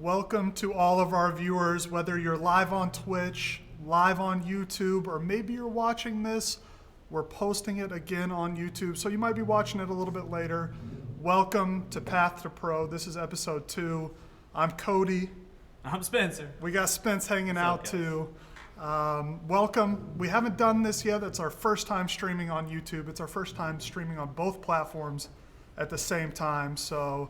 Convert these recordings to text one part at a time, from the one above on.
Welcome to all of our viewers, whether you're live on Twitch, live on YouTube, or maybe you're watching this. We're posting it again on YouTube, so you might be watching it a little bit later. Welcome to Path to Pro. This is episode 2. I'm Cody. I'm Spencer. We got Spence hanging out too. Welcome. We haven't done this yet. It's our first time streaming on YouTube. It's our first time streaming on both platforms at the same time. So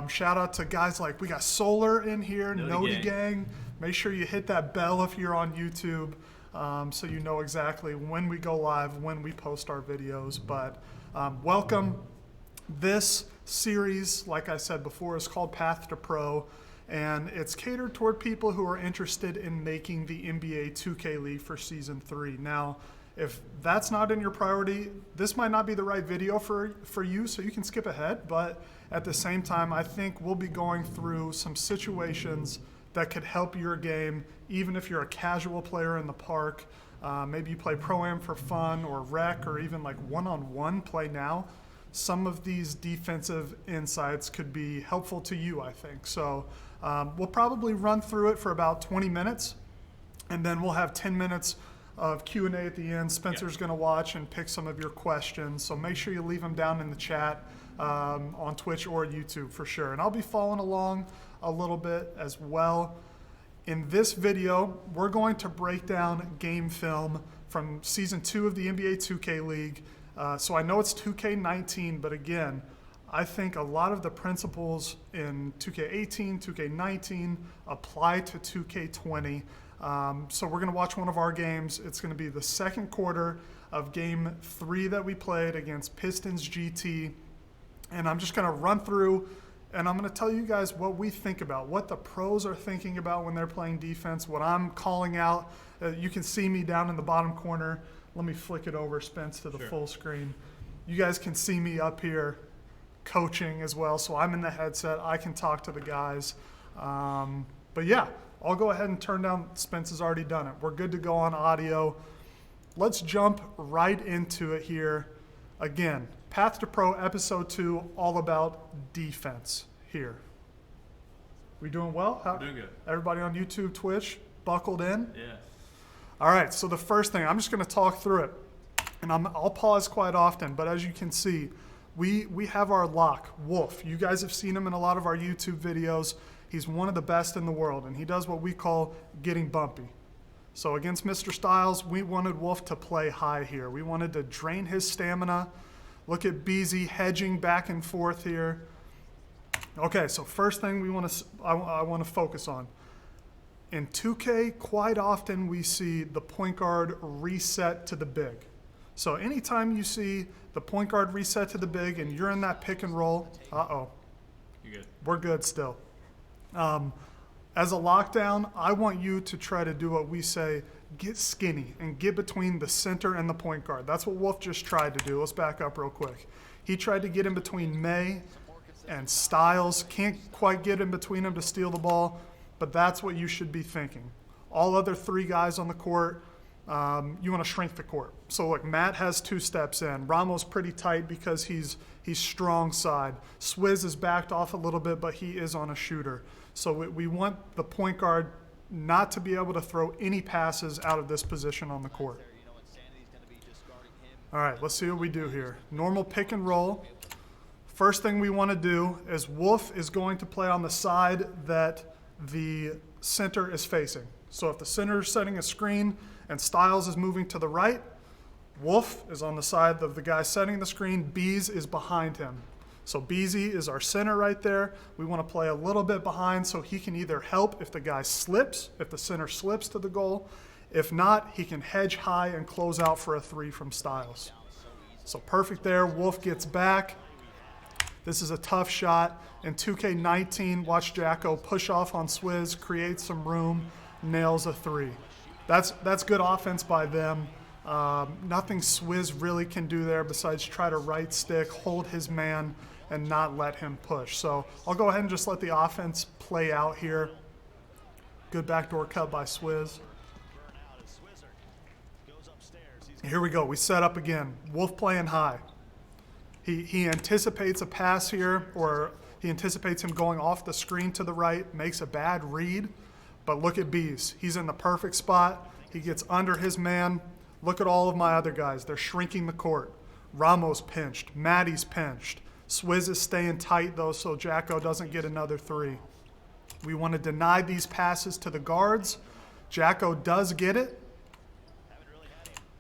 shout out to guys like, we got Solar in here, Nody Gang. Make sure you hit that bell if you're on YouTube so you know exactly when we go live, when we post our videos. But welcome. This series, like I said before, is called Path to Pro, and it's catered toward people who are interested in making the NBA 2K League for Season 3. Now, if that's not in your priority, this might not be the right video for you, so you can skip ahead. But at the same time, I think we'll be going through some situations that could help your game, even if you're a casual player in the park. Maybe you play Pro-Am for fun, or rec, or even like one-on-one play now. Some of these defensive insights could be helpful to you, I think. So we'll probably run through it for about 20 minutes, and then we'll have 10 minutes of Q&A at the end. Spencer's going to watch and pick some of your questions, so make sure you leave them down in the chat on Twitch or YouTube for sure. And I'll be following along a little bit as well. In this video, we're going to break down game film from Season 2 of the NBA 2K League. So I know it's 2K19, but again, I think a lot of the principles in 2K18, 2K19 apply to 2K20. So we're going to watch one of our games. It's going to be the second quarter of Game 3 that we played against Pistons GT. And I'm just going to run through, and I'm going to tell you guys what we think about, what the pros are thinking about when they're playing defense, what I'm calling out. You can see me down in the bottom corner. Let me flick it over, Spence, to the full screen. You guys can see me up here coaching as well, so I'm in the headset. I can talk to the guys. But yeah, I'll go ahead and turn down. Spence has already done it. We're good to go on audio. Let's jump right into it here. Again, Path to Pro Episode 2, all about defense here. We doing well? We're doing good. Everybody on YouTube, Twitch, buckled in? Yeah. All right, so the first thing, I'm just going to talk through it, and I'll pause quite often, but as you can see, we have our lock, Wolf. You guys have seen him in a lot of our YouTube videos. He's one of the best in the world, and he does what we call getting bumpy. So against Mr. Styles, we wanted Wolf to play high here. We wanted to drain his stamina. Look at BZ hedging back and forth here. Okay, so first thing I want to focus on. In 2K, quite often we see the point guard reset to the big. So anytime you see the point guard reset to the big and you're in that pick and roll, you're good. We're good still. As a lockdown, I want you to try to do what we say, get skinny and get between the center and the point guard. That's what Wolf just tried to do. Let's back up real quick. He tried to get in between May and Styles. Can't quite get in between them to steal the ball. But that's what you should be thinking. All other three guys on the court, you want to shrink the court. So look, Matt has 2 steps in. Ramo's pretty tight because he's strong side. Swizz is backed off a little bit, but he is on a shooter. So we want the point guard not to be able to throw any passes out of this position on the court. All right, let's see what we do here. Normal pick and roll. First thing we want to do is Wolf is going to play on the side that the center is facing. So if the center is setting a screen and Styles is moving to the right, Wolf is on the side of the guy setting the screen. Bees is behind him. So BZ is our center right there. We want to play a little bit behind so he can either help if the guy slips, if the center slips to the goal. If not, he can hedge high and close out for a 3 from Styles. So perfect there. Wolf gets back. This is a tough shot. In 2K19, watch Jacko push off on Swizz, create some room, nails a 3. That's good offense by them. Nothing Swizz really can do there besides try to right stick, hold his man, and not let him push. So I'll go ahead and just let the offense play out here. Good backdoor cut by Swizz. Here we go. We set up again. Wolf playing high. He anticipates a pass here, or He anticipates him going off the screen to the right, makes a bad read. But look at Bees. He's in the perfect spot. He gets under his man. Look at all of my other guys. They're shrinking the court. Ramos pinched. Maddie's pinched. Swizz is staying tight, though, so Jacko doesn't get another three. We want to deny these passes to the guards. Jacko does get it.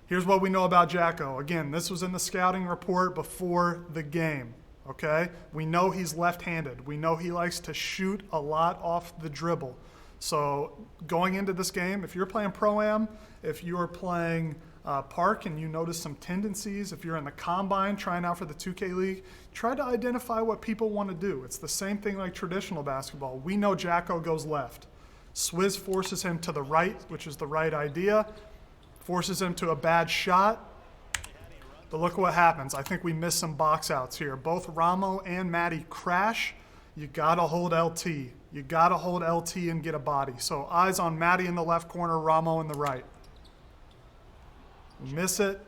Here's what we know about Jacko. Again, this was in the scouting report before the game, okay? We know he's left-handed. We know he likes to shoot a lot off the dribble. So going into this game, if you're playing Pro-Am, if you're playing Park and you notice some tendencies, if you're in the Combine trying out for the 2K League, try to identify what people want to do. It's the same thing like traditional basketball. We know Jacko goes left. Swizz forces him to the right, which is the right idea, forces him to a bad shot. But look what happens. I think we missed some box outs here. Both Ramo and Maddie crash. You got to hold LT. You got to hold LT and get a body. So eyes on Maddie in the left corner, Ramo in the right. Miss it.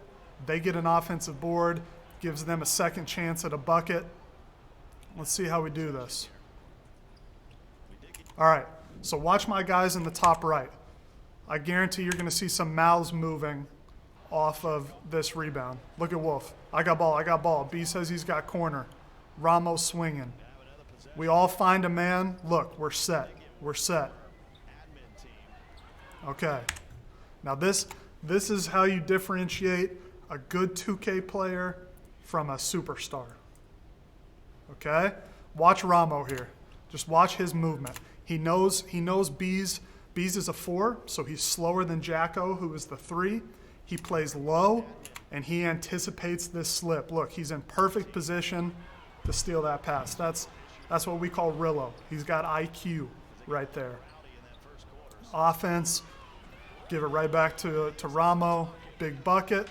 They get an offensive board. Gives them a second chance at a bucket. Let's see how we do this. All right. So watch my guys in the top right. I guarantee you're going to see some mouths moving off of this rebound. Look at Wolf. I got ball. I got ball. B says he's got corner. Ramos swinging. We all find a man. Look, we're set. We're set. Okay. Now this is how you differentiate a good 2K player from a superstar. Okay? Watch Ramo here. Just watch his movement. He knows Bees is a 4, so he's slower than Jacko, who is the 3. He plays low, and he anticipates this slip. Look, he's in perfect position to steal that pass. That's what we call Rillo. He's got IQ right there. Offense, give it right back to Ramo. Big bucket.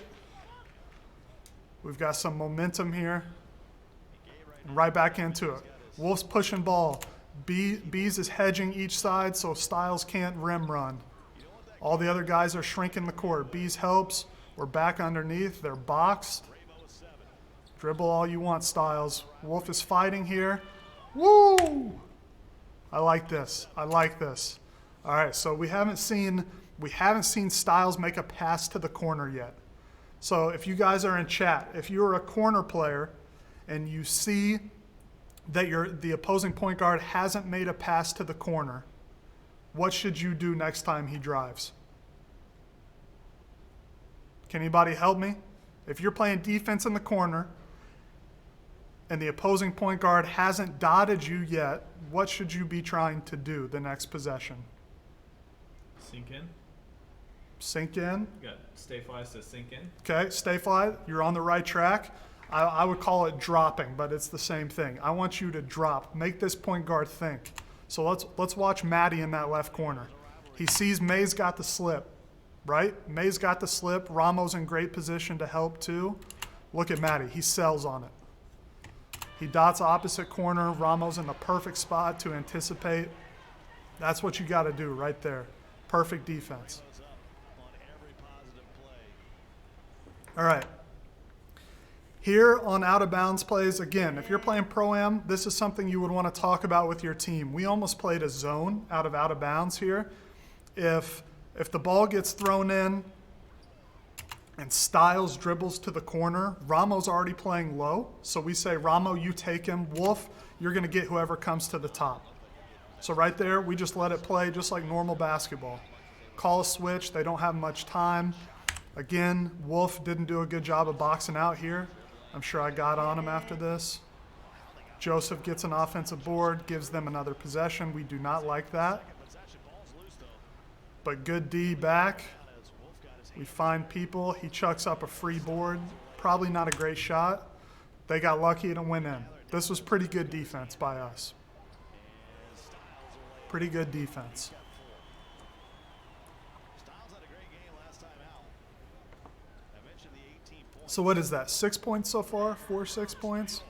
We've got some momentum here. And right back into it. Wolf's pushing ball. Bees is hedging each side so Styles can't rim run. All the other guys are shrinking the court. Bees helps. We're back underneath. They're boxed. Dribble all you want, Styles. Wolf is fighting here. Woo! I like this. I like this. All right, so we haven't seen Styles make a pass to the corner yet. So if you guys are in chat, if you're a corner player and you see that the opposing point guard hasn't made a pass to the corner, what should you do next time he drives? Can anybody help me? If you're playing defense in the corner and the opposing point guard hasn't dotted you yet, what should you be trying to do the next possession? Sink in. Sink in. You got stay fly says sink in. Okay, stay fly. You're on the right track. I would call it dropping, but it's the same thing. I want you to drop. Make this point guard think. So let's watch Maddie in that left corner. He sees May's got the slip, right? May's got the slip. Ramo's in great position to help too. Look at Maddie. He sells on it. He dots opposite corner. Ramo's in the perfect spot to anticipate. That's what you got to do right there. Perfect defense. All right. Here on out of bounds plays, again, if you're playing Pro-Am, this is something you would want to talk about with your team. We almost played a zone out of bounds here. If the ball gets thrown in and Styles dribbles to the corner, Ramo's already playing low. So we say, Ramo, you take him. Wolf, you're going to get whoever comes to the top. So right there, we just let it play just like normal basketball. Call a switch. They don't have much time. Again, Wolf didn't do a good job of boxing out here. I'm sure I got on him after this. Joseph gets an offensive board, gives them another possession. We do not like that. But good D back. We find people. He chucks up a free board. Probably not a great shot. They got lucky and it went in. This was pretty good defense by us. Pretty good defense. So what is that, 6 points so far? 6 points?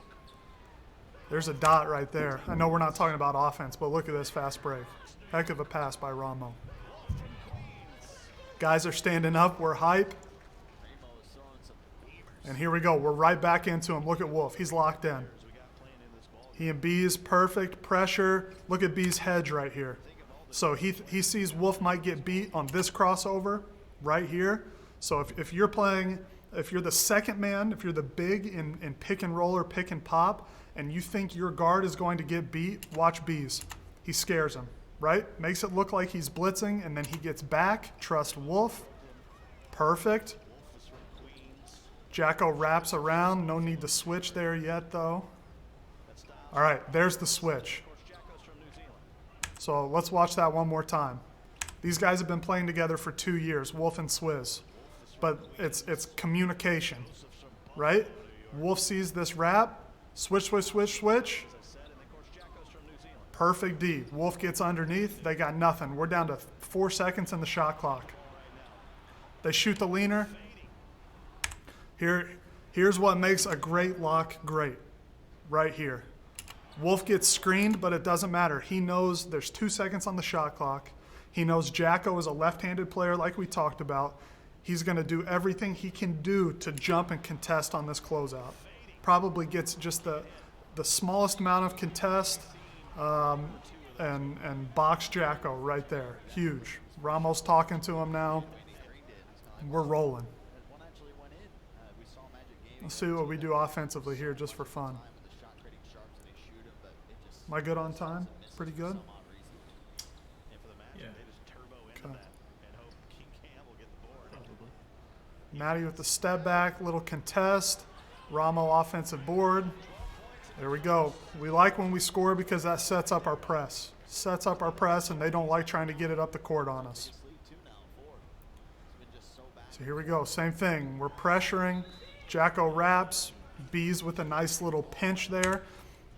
There's a dot right there. I know we're not talking about offense, but look at this fast break. Heck of a pass by Ramo. Guys are standing up. We're hype. And here we go. We're right back into him. Look at Wolf. He's locked in. He and B's perfect pressure. Look at B's hedge right here. So he sees Wolf might get beat on this crossover right here. So if you're playing, if you're the second man, if you're the big in pick and roll or pick and pop, and you think your guard is going to get beat, watch B's. He scares him, right? Makes it look like he's blitzing, and then he gets back. Trust Wolf. Perfect. Jacko wraps around. No need to switch there yet, though. All right, there's the switch. So let's watch that one more time. These guys have been playing together for 2 years, Wolf and Swizz. But it's communication, right? Wolf sees this wrap. Switch, switch, switch, switch. Perfect D. Wolf gets underneath. They got nothing. We're down to 4 seconds in the shot clock. They shoot the leaner. Here's what makes a great lock great. Right here. Wolf gets screened, but it doesn't matter. He knows there's 2 seconds on the shot clock. He knows Jacko is a left-handed player like we talked about. He's going to do everything he can do to jump and contest on this closeout. Probably gets just the smallest amount of contest and box Jacko right there. Huge. Ramos talking to him now. We're rolling. Let's see what we do offensively here just for fun. Am I good on time? Pretty good? Yeah. Okay. Matty with the step back, little contest. Ramo offensive board. There we go. We like when we score because that sets up our press. Sets up our press, and they don't like trying to get it up the court on us. So here we go. Same thing. We're pressuring. Jacko wraps. B's with a nice little pinch there.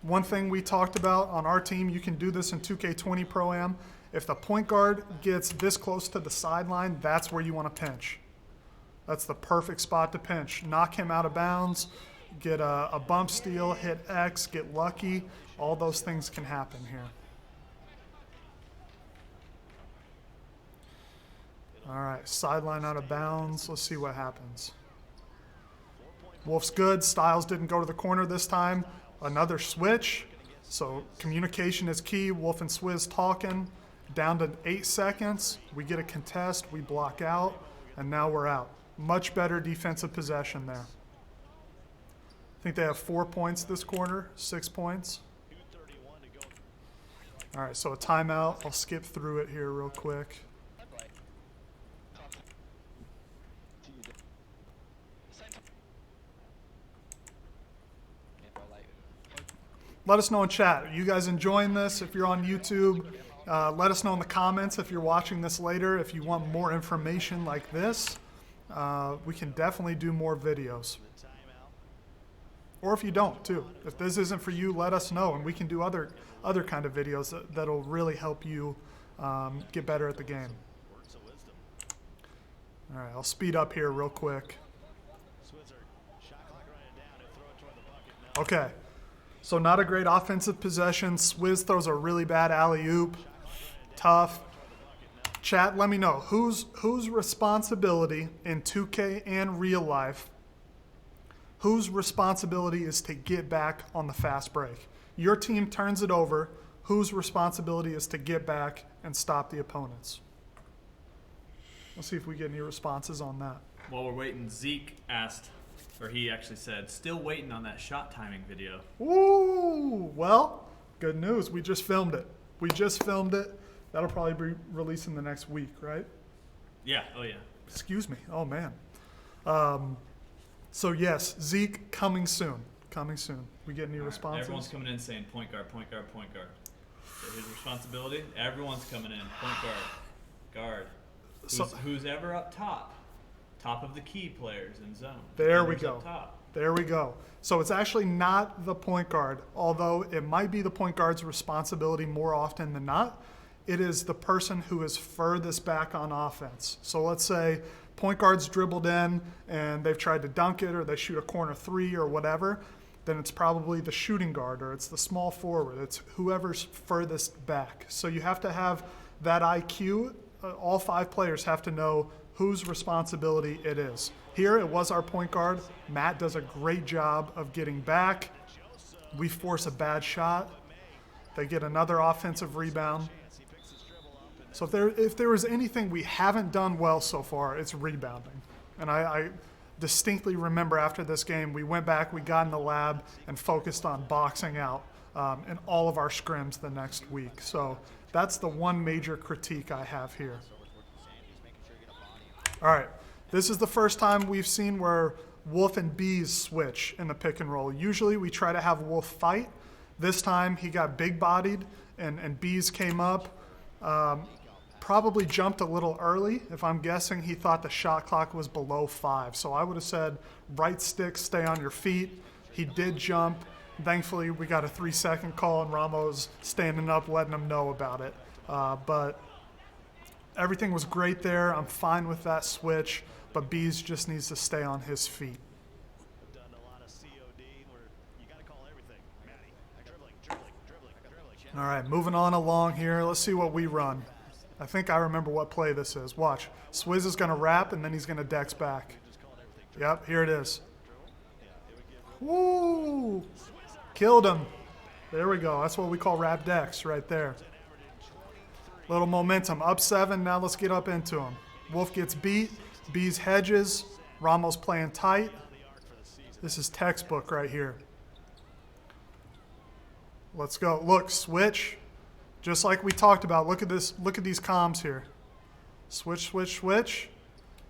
One thing we talked about on our team, you can do this in 2K20 Pro-Am. If the point guard gets this close to the sideline, that's where you want to pinch. That's the perfect spot to pinch. Knock him out of bounds, get a bump steal, hit X, get lucky. All those things can happen here. All right, sideline out of bounds. Let's see what happens. Wolf's good. Styles didn't go to the corner this time. Another switch. So communication is key. Wolf and Swizz talking. Down to 8 seconds. We get a contest. We block out. And now we're out. Much better defensive possession there. I think they have 4 points this quarter. 6 points. All right, so a timeout. I'll skip through it here real quick. Let us know in chat. Are you guys enjoying this? If you're on YouTube, let us know in the comments if you're watching this later. If you want more information like this, we can definitely do more videos. Or if you don't, too. If this isn't for you, let us know, and we can do other kind of videos that'll really help you get better at the game. All right, I'll speed up here real quick. Okay. So not a great offensive possession. Swizz throws a really bad alley-oop. Tough. Chat, let me know. Whose responsibility in 2K and real life, whose responsibility is to get back on the fast break? Your team turns it over. Whose responsibility is to get back and stop the opponents? Let's see if we get any responses on that. While we're waiting, Zeke asked, or he actually said, still waiting on that shot timing video. Ooh, well, good news. We just filmed it. That'll probably be released in the next week, right? Yeah, oh yeah. Excuse me. Oh, man. So, yes, Zeke coming soon. We get any responses? Everyone's coming in saying point guard, point guard, point guard. So his responsibility, everyone's coming in. Point guard. Who's ever up top of the key players in zone. There we go. So it's actually not the point guard, although it might be the point guard's responsibility more often than not. It is the person who is furthest back on offense. So let's say point guard's dribbled in and they've tried to dunk it, or they shoot a corner three or whatever. Then it's probably the shooting guard, or it's the small forward. It's whoever's furthest back. So you have to have that IQ. All 5 players have to know whose responsibility it is. Here it was our point guard. Matt does a great job of getting back. We force a bad shot. They get another offensive rebound. So if there was anything we haven't done well so far, it's rebounding. And I distinctly remember after this game, we went back, we got in the lab, and focused on boxing out in all of our scrims the next week. So that's the one major critique I have here. All right, this is the first time we've seen where Wolf and Bees switch in the pick and roll. Usually we try to have Wolf fight. This time he got big-bodied and Bees came up. Probably jumped a little early. If I'm guessing, he thought the shot clock was below 5. So I would have said right stick, stay on your feet. He did jump. Thankfully, we got a 3-second call and Ramos standing up, letting him know about it. But everything was great there. I'm fine with that switch, but Bees just needs to stay on his feet. All right, moving on along here. Let's see what we run. I think I remember what play this is. Watch. Swizz is going to wrap, and then he's going to dex back. Yep, here it is. Woo! Killed him. There we go. That's what we call wrap dex right there. Little momentum. Up 7. Now let's get up into him. Wolf gets beat. Bees hedges. Ramos playing tight. This is textbook right here. Let's go. Look, switch. Just like we talked about, look at this. Look at these comms here. Switch, switch, switch.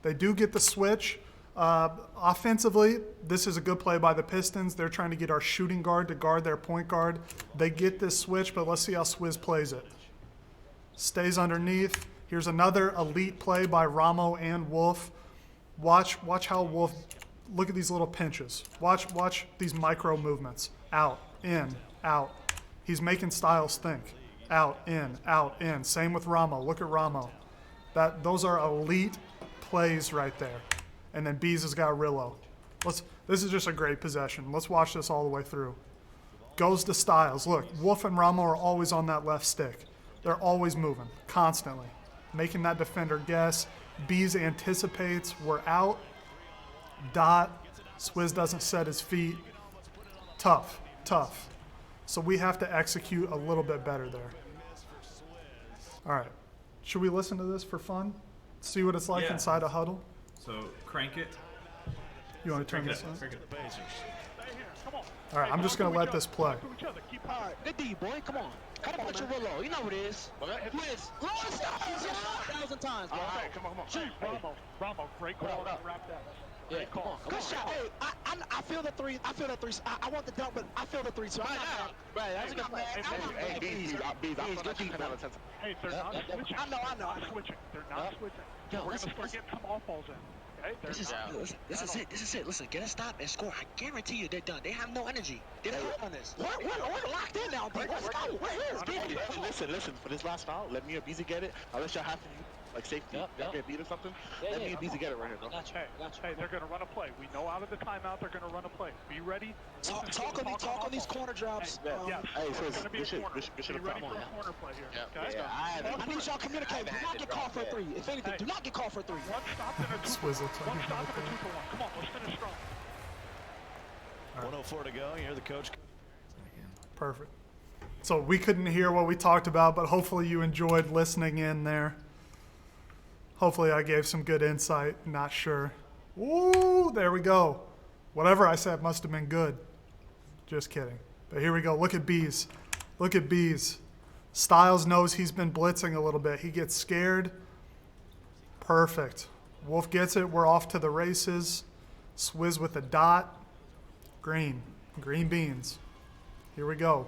They do get the switch. Offensively, this is a good play by the Pistons. They're trying to get our shooting guard to guard their point guard. They get this switch, but let's see how Swizz plays it. Stays underneath. Here's another elite play by Ramo and Wolf. Watch how Wolf, look at these little pinches. Watch these micro movements. Out, in, out. He's making Styles think. Out, in. Same with Ramo. Look at Ramo. Those are elite plays right there. And then Bees has got Rillo. This is just a great possession. Let's watch this all the way through. Goes to Styles. Look, Wolf and Ramo are always on that left stick. They're always moving, constantly. Making that defender guess. Bees anticipates. We're out. Dot. Swizz doesn't set his feet. Tough. So we have to execute a little bit better there. All right. Should we listen to this for fun? See what it's like inside a huddle? So crank it. You want to turn this on? Crank it. All right, I'm just going to let this play. Good D, boy. Come on. Put your Rillo. You know what it is. Yes. 1,000 times, bro. Come on. Shoot, Ramo, great call. Wrap that. Yeah, come on. Good shot. Hey, I feel the three. I want the dunk, but I feel the three, so I'm not. Right, that's a good play. Hey, Bees, good deep, man. Hey, they're not switching. I know. They're not switching. We're going to start getting some off-balls in. Okay? This is it. Listen, get a stop and score. I guarantee you they're done. They have no energy. They're not on this. We're locked in now, dude. Let's go. We're here. Listen. For this last foul, let me and Beezy get it. I'll let y'all have to like safety. Get beat or something. Let me and Beezy get it right here, bro. Hey, they're going to run a play. We know out of the timeout they're going to run a play. Be ready. Talk on these corner drops. Hey, so we should have ready for a corner play here. Okay? I need y'all communicate. Do not get called for a three. If anything, do not get called for a three. One stop and a 2-for-1. Come on, let's finish strong. 104 to go. You hear the coach. Perfect. So we couldn't hear what we talked about, but hopefully you enjoyed listening in there. Hopefully I gave some good insight. Not sure. Ooh, there we go. Whatever I said must have been good. Just kidding. But here we go. Look at Bees. Styles knows he's been blitzing a little bit. He gets scared. Perfect. Wolf gets it. We're off to the races. Swizz with a dot. Green beans. Here we go.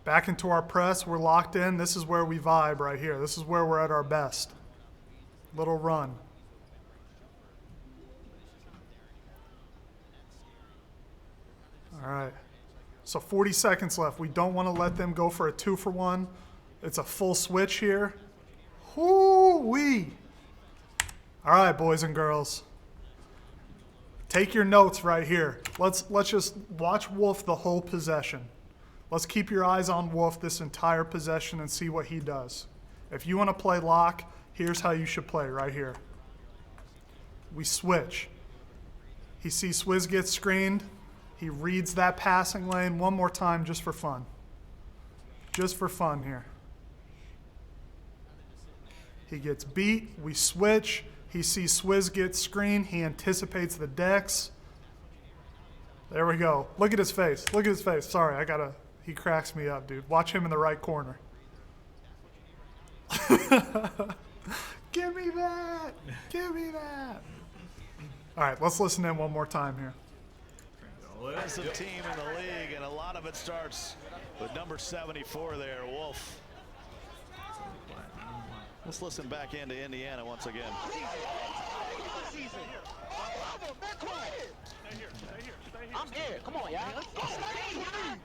Back into our press. We're locked in. This is where we vibe right here. This is where we're at our best. Little run. All right. So 40 seconds left. We don't want to let them go for a 2-for-1. It's a full switch here. Hoo-wee. All right, boys and girls. Take your notes right here. Let's just watch Wolf the whole possession. Let's keep your eyes on Wolf this entire possession and see what he does. If you want to play lock, here's how you should play right here. We switch. He sees Swizz get screened. He reads that passing lane one more time just for fun. Just for fun here. He gets beat. We switch. He sees Swizz get screened. He anticipates the decks. There we go. Look at his face. Look at his face. Sorry, he cracks me up, dude. Watch him in the right corner. Give me that. Give me that. All right, let's listen in one more time here. Best team in the league, and a lot of it starts with number 74 there, Wolf. Let's listen back into Indiana once again. I'm here. Come on, y'all. Come on.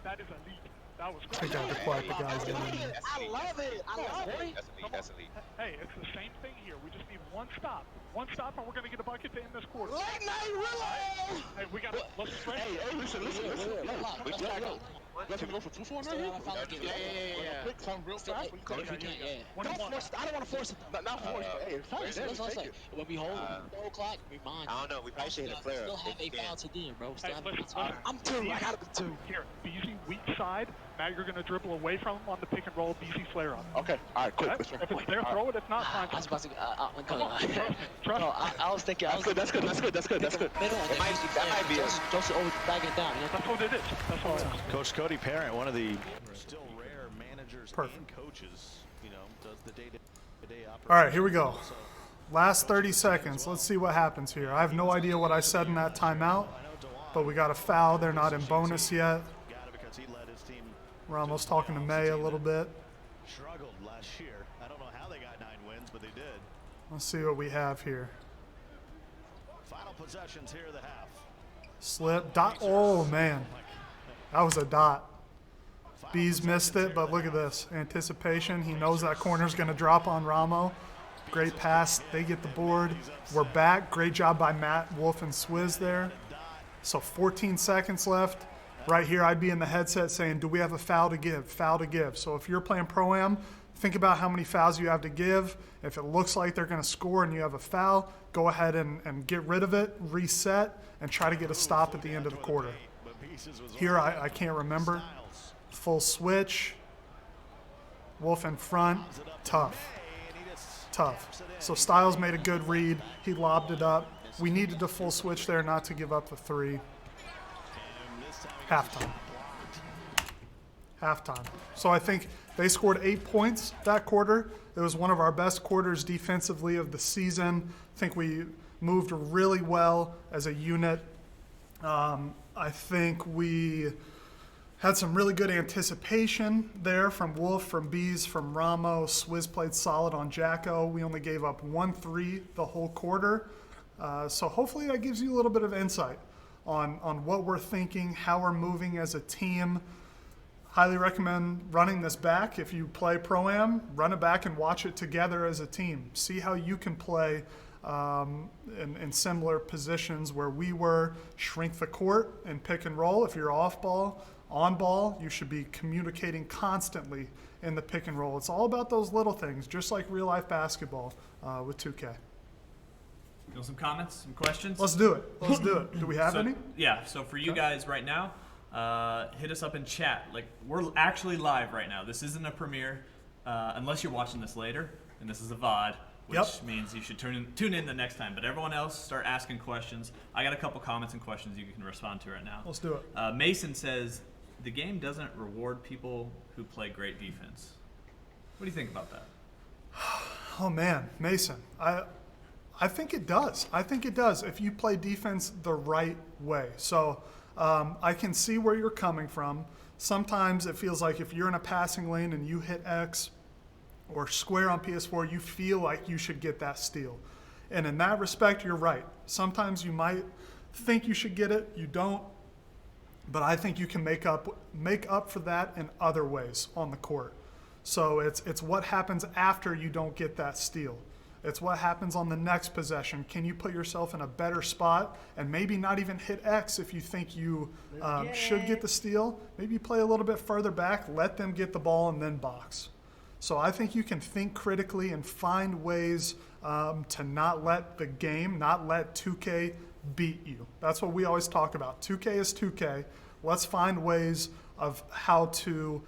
That is elite. That was I great. think I have to quiet the guys down. I love it. I love it. That's elite. Hey, it's the same thing here. We just need one stop. One stop, and we're going to get a bucket to end this quarter. Late night relay. Hey, we got to let's spread. Hey, listen. We gotta go. Let's go for 2-4 now. Yeah. Some real fast. One Don't more. force. I don't want to force it. Not force, but hey, it's fine. When we hold the whole clock, remind I don't know. We probably should hit a flare still up. have a foul to them, bro. Still Hey, have a listen, foul. I'm two. I gotta be two. Here, BZ weak side. Now you're going to dribble away from him on the pick and roll. BZ flare up. Okay. All right. Quick. If it's there, throw it. If not, fine. I was about to. Come on, trust No, me. I was thinking. That's good. That's good. Middle and That might be us. Joseph over bagging it down. You know? That's what it is. That's what it is. Coach Cody Parent, one of the still rare managers Perfect. and coaches, does the day-to-day operation. All right, here we go. Last 30 seconds. Let's see what happens here. I have no idea what I said in that timeout, but we got a foul. They're not in bonus yet. Got it because he led his team. Ramos talking to May a little bit. Struggled last year. I don't know how they got 9 wins, but they did. Let's see what we have here. Final possessions here of the half. Slip. Dot. Oh, man. That was a dot. Bees missed it, but look at this. Anticipation. He knows that corner's going to drop on Ramo. Great pass. They get the board. We're back. Great job by Matt, Wolf, and Swizz there. So 14 seconds left. Right here, I'd be in the headset saying, do we have a foul to give? Foul to give. So if you're playing Pro-Am, think about how many fouls you have to give. If it looks like they're going to score and you have a foul, go ahead and get rid of it, reset, and try to get a stop at the end of the quarter. Here, I can't remember. Full switch. Wolf in front. Tough. Tough. So Styles made a good read. He lobbed it up. We needed a full switch there not to give up the 3. Halftime. Halftime. So I think they scored 8 points that quarter. It was one of our best quarters defensively of the season. I think we moved really well as a unit. I think we had some really good anticipation there from Wolf, from Bees, from Ramos. Swizz played solid on Jacko. We only gave up 1-3 the whole quarter. So hopefully that gives you a little bit of insight on what we're thinking, how we're moving as a team. Highly recommend running this back. If you play Pro-Am, run it back and watch it together as a team. See how you can play in similar positions where we were. Shrink the court and pick and roll. If you're off ball, on ball, you should be communicating constantly in the pick and roll. It's all about those little things, just like real life basketball with 2K. You know, some comments, some questions? Let's do it. Let's do it. Do we have any? Yeah, so for you guys right now, hit us up in chat. Like, we're actually live right now. This isn't a premiere, unless you're watching this later, and this is a VOD, which means you should tune in the next time. But everyone else, start asking questions. I got a couple comments and questions you can respond to right now. Let's do it. Mason says, the game doesn't reward people who play great defense. What do you think about that? Oh, man, Mason. I think it does. I think it does if you play defense the right way. So I can see where you're coming from. Sometimes it feels like if you're in a passing lane and you hit X or square on PS4, you feel like you should get that steal. And in that respect, you're right. Sometimes you might think you should get it, you don't. But I think you can make up for that in other ways on the court. So it's what happens after you don't get that steal. It's what happens on the next possession. Can you put yourself in a better spot and maybe not even hit X if you think you should get the steal? Maybe play a little bit further back, let them get the ball, and then box. So I think you can think critically and find ways to not let the game, not let 2K beat you. That's what we always talk about. 2K is 2K. Let's find ways of how to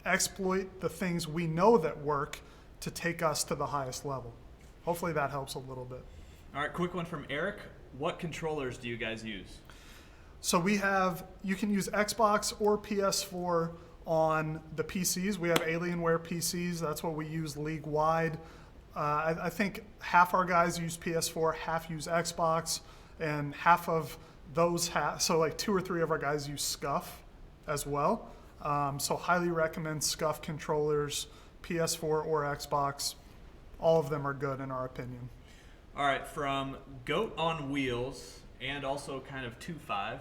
exploit the things we know that work to take us to the highest level. Hopefully that helps a little bit. All right, quick one from Eric. What controllers do you guys use? So you can use Xbox or PS4 on the PCs. We have Alienware PCs. That's what we use league-wide. I think half our guys use PS4, half use Xbox, and half of those so like 2 or 3 of our guys use SCUF as well. So highly recommend SCUF controllers, PS4 or Xbox. All of them are good in our opinion. All right, from Goat on Wheels and also kind of 2-5.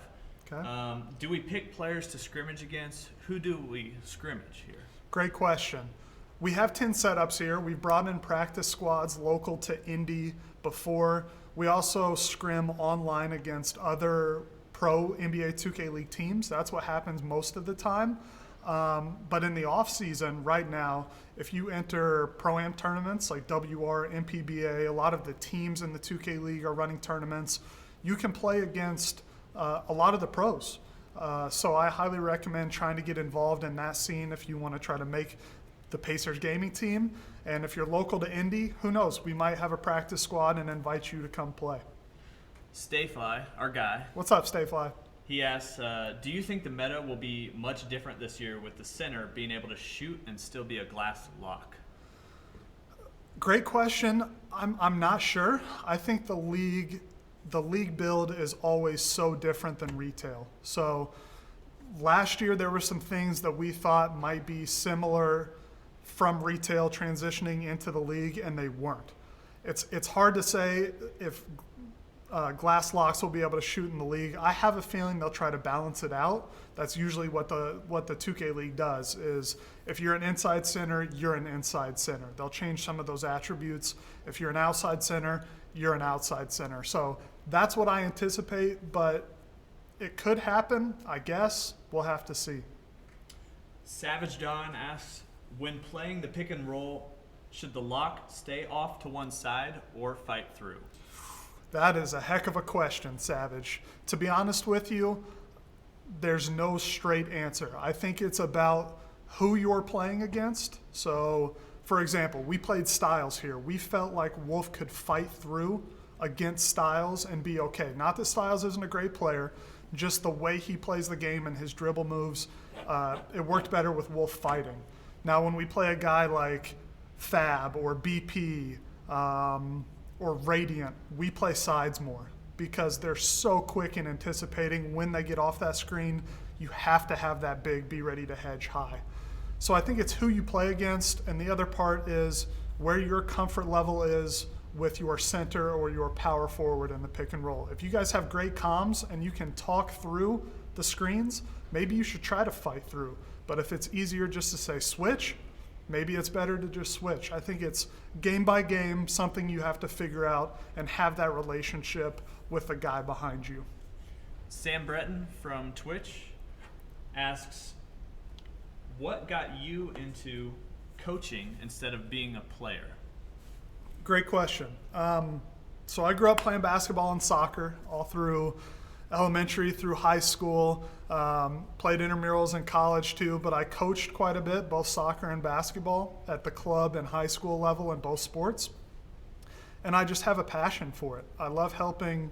Okay. Do we pick players to scrimmage against? Who do we scrimmage here? Great question. We have 10 setups here. We've brought in practice squads local to Indy before. We also scrim online against other pro NBA 2K League teams. That's what happens most of the time. But in the off season right now, if you enter Pro-Am tournaments like WR, MPBA, a lot of the teams in the 2K League are running tournaments. You can play against a lot of the pros. So I highly recommend trying to get involved in that scene if you want to try to make the Pacers gaming team. And if you're local to Indy, who knows? We might have a practice squad and invite you to come play. Stayfly, our guy, What's up, Stayfly? he asks, do you think the meta will be much different this year with the center being able to shoot and still be a glass lock? Great question. I'm not sure. I think the league build is always so different than retail. So last year there were some things that we thought might be similar from retail transitioning into the league, and they weren't. It's hard to say if glass locks will be able to shoot in the league. I have a feeling they'll try to balance it out. That's usually what the 2K League does, is if you're an inside center, you're an inside center. They'll change some of those attributes. If you're an outside center, you're an outside center. So that's what I anticipate, but it could happen, I guess. We'll have to see. Savage John asks, when playing the pick and roll, should the lock stay off to one side or fight through? That is a heck of a question, Savage. To be honest with you, there's no straight answer. I think it's about who you're playing against. So, for example, we played Styles here. We felt like Wolf could fight through against Styles and be okay. Not that Styles isn't a great player, just the way he plays the game and his dribble moves, it worked better with Wolf fighting. Now, when we play a guy like Fab or BP, or Radiant, we play sides more because they're so quick in anticipating when they get off that screen. You have to have that big, be ready to hedge high. So I think it's who you play against, and the other part is where your comfort level is with your center or your power forward in the pick and roll. If you guys have great comms and you can talk through the screens, maybe you should try to fight through. But if it's easier just to say switch, maybe it's better to just switch. I think it's game by game, something you have to figure out and have that relationship with the guy behind you. Sam Breton from Twitch asks, what got you into coaching instead of being a player? Great question. So I grew up playing basketball and soccer all through elementary through high school, played intramurals in college too, but I coached quite a bit, both soccer and basketball at the club and high school level in both sports. And I just have a passion for it. I love helping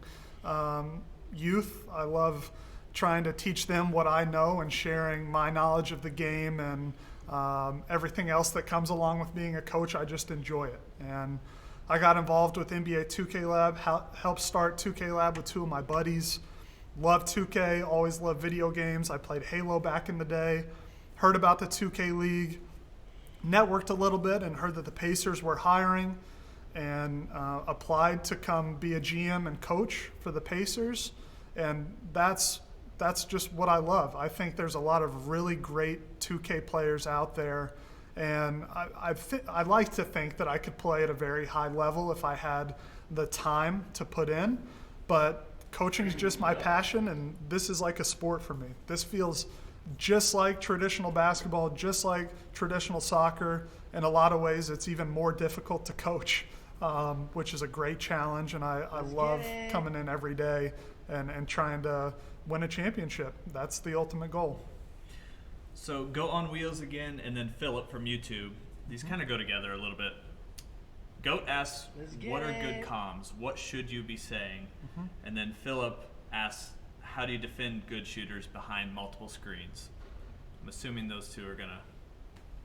youth. I love trying to teach them what I know and sharing my knowledge of the game and everything else that comes along with being a coach. I just enjoy it. And I got involved with NBA 2K Lab, helped start 2K Lab with 2 of my buddies. Love 2K, always loved video games. I played Halo back in the day, heard about the 2K League, networked a little bit and heard that the Pacers were hiring and applied to come be a GM and coach for the Pacers. And that's just what I love. I think there's a lot of really great 2K players out there. And I like to think that I could play at a very high level if I had the time to put in. But coaching is just my passion, and this is like a sport for me. This feels just like traditional basketball, just like traditional soccer, in a lot of ways, it's even more difficult to coach, which is a great challenge. And I love coming in every day and trying to win a championship. That's the ultimate goal. So go on wheels again, and then Philip from YouTube. These kind of go together a little bit. Goat asks, what are good comms? What should you be saying? And then Philip asks, how do you defend good shooters behind multiple screens? I'm assuming those two are going to...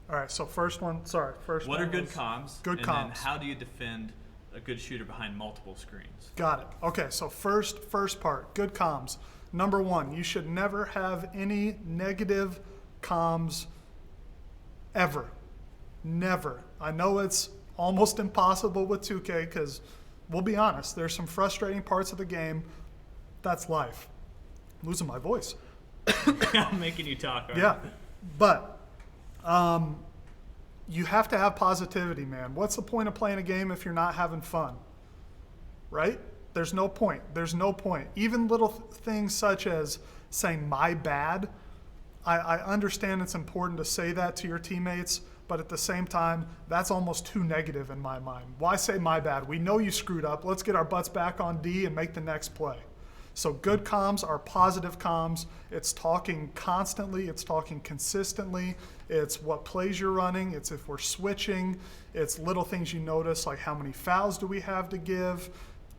All right, so first one. What are good comms? Good and comms. then how do you defend a good shooter behind multiple screens? Got it. Okay, so first part, good comms. Number one, you should never have any negative comms ever. Never. I know it's almost impossible with 2K because, we'll be honest, there's some frustrating parts of the game. That's life. I'm losing my voice. I'm making you talk. Right? Yeah, but you have to have positivity, man. What's the point of playing a game if you're not having fun? Right? There's no point. There's no point. Even little things such as saying my bad, I understand it's important to say that to your teammates, but at the same time, that's almost too negative in my mind. Why say my bad? We know you screwed up. Let's get our butts back on D and make the next play. So good comms are positive comms. It's talking constantly. It's talking consistently. It's what plays you're running. It's if we're switching. It's little things you notice, like how many fouls do we have to give,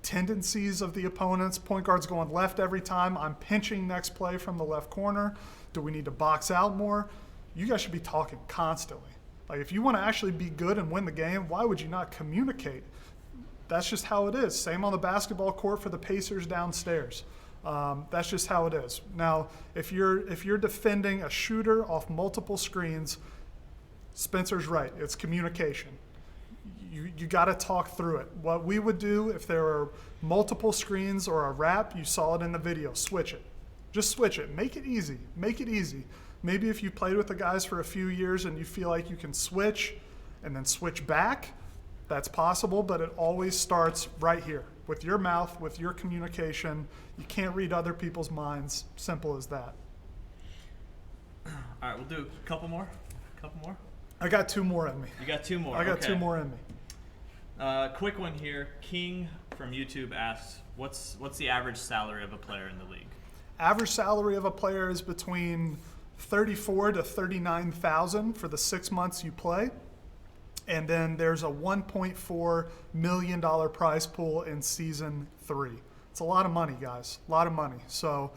tendencies of the opponents. Point guard's going left every time. I'm pinching next play from the left corner. Do we need to box out more? You guys should be talking constantly. Like, if you want to actually be good and win the game, why would you not communicate? That's just how it is. Same on the basketball court for the Pacers downstairs. That's just how it is. Now, if you're defending a shooter off multiple screens, Spencer's right. It's communication. You got to talk through it. What we would do if there are multiple screens or a wrap, you saw it in the video, switch it. Just switch it. Make it easy. Make it easy. Maybe if you played with the guys for a few years and you feel like you can switch and then switch back, that's possible, but it always starts right here with your mouth, with your communication. You can't read other people's minds. Simple as that. All right, we'll do a couple more. I got two more in me. You got two more. I got okay. two more in me. Quick one here. King from YouTube asks, what's the average salary of a player in the league? Average salary of a player is between $34,000 to $39,000 for the 6 months you play. And then there's a $1.4 million prize pool in season 3. It's a lot of money, guys. A lot of money. So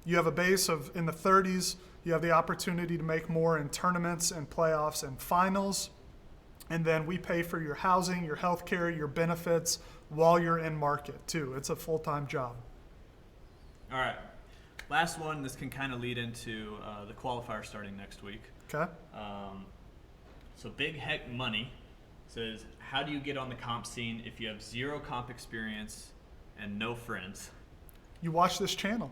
you have a base of in the 30s. You have the opportunity to make more in tournaments and playoffs and finals. And then we pay for your housing, your health care, your benefits while you're in market too. It's a full-time job. All right. Last one. This can kind of lead into the qualifier starting next week. Okay. So Big Heck Money says, how do you get on the comp scene if you have zero comp experience and no friends? You watch this channel.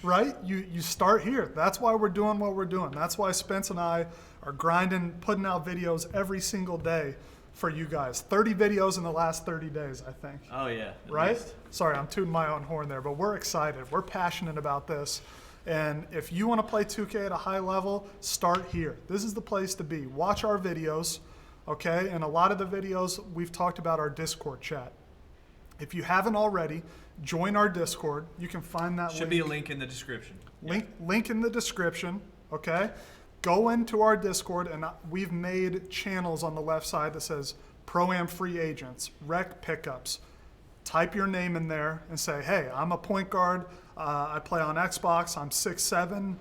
Right? You start here. That's why we're doing what we're doing. That's why Spence and I are grinding, putting out videos every single day for you guys. 30 videos in the last 30 days, I think. Oh, yeah. Right? Least. Sorry, I'm tooting my own horn there, but we're excited. We're passionate about this. And if you want to play 2K at a high level, start here. This is the place to be. Watch our videos, okay? And a lot of the videos, we've talked about our Discord chat. If you haven't already, join our Discord. You can find that Should be a link in the description. Link in the description, okay? Go into our Discord, and we've made channels on the left side that says Pro-Am Free Agents, Rec Pickups. Type your name in there and say, hey, I'm a point guard. I play on Xbox. I'm 6'7",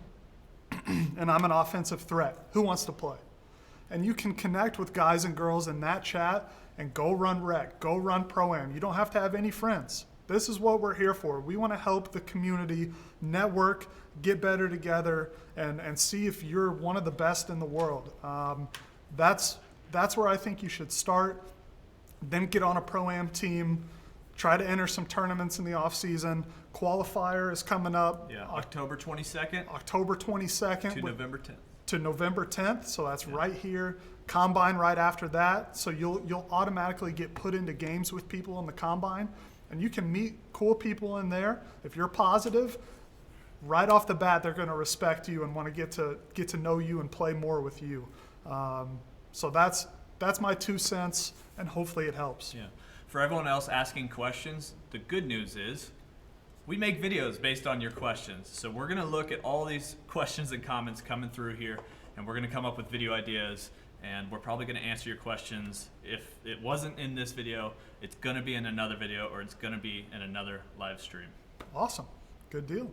and I'm an offensive threat. Who wants to play? And you can connect with guys and girls in that chat and go run Rec, go run Pro-Am. You don't have to have any friends. This is what we're here for. We want to help the community network, get better together, and see if you're one of the best in the world. That's where I think you should start. Then get on a Pro-Am team. Try to enter some tournaments in the off season. Qualifier is coming up. Yeah, October 22nd. October 22nd. To November 10th. To November 10th, so that's right here. Combine right after that, so you'll automatically get put into games with people in the Combine, and you can meet cool people in there. If you're positive, right off the bat, they're going to respect you and want to get to know you and play more with you. So that's my 2 cents, and hopefully it helps. Yeah. For everyone else asking questions, the good news is we make videos based on your questions. So we're going to look at all these questions and comments coming through here, and we're going to come up with video ideas, and we're probably going to answer your questions. If it wasn't in this video, it's going to be in another video, or it's going to be in another live stream. Awesome. Good deal.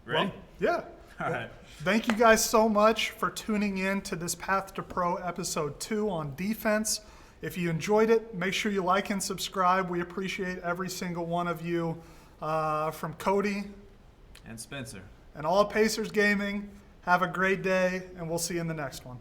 Ready? Well, yeah. All right. Thank you guys so much for tuning in to this Path to Pro episode 2 on defense. If you enjoyed it, make sure you like and subscribe. We appreciate every single one of you. From Cody And Spencer. and all of Pacers Gaming, have a great day, and we'll see you in the next one.